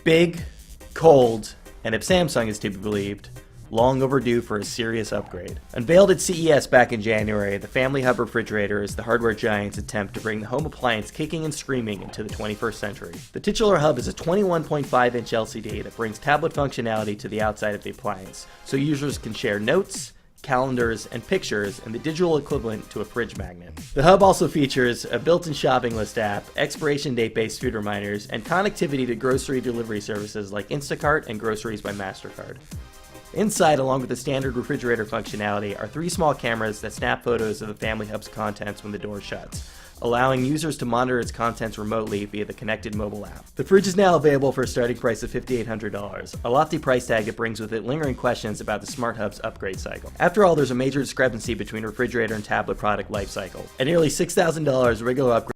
big, cold, and if Samsung is to be believed, long overdue for a serious upgrade. Unveiled at CES back in January, the Family Hub refrigerator is the hardware giant's attempt to bring the home appliance kicking and screaming into the 21st century. The titular hub is a 21.5-inch LCD that brings tablet functionality to the outside of the appliance, so users can share notes, calendars, and pictures in the digital equivalent to a fridge magnet. The hub also features a built-in shopping list app, expiration date-based food reminders, and connectivity to grocery delivery services like Instacart and Groceries by MasterCard. Inside, along with the standard refrigerator functionality, are 3 small cameras that snap photos of the Family Hub's contents when the door shuts, allowing users to monitor its contents remotely via the connected mobile app. The fridge is now available for a starting price of $5,800, a lofty price tag that brings with it lingering questions about the Smart Hub's upgrade cycle. After all, there's a major discrepancy between refrigerator and tablet product life cycle. At nearly $6,000, regular upgrade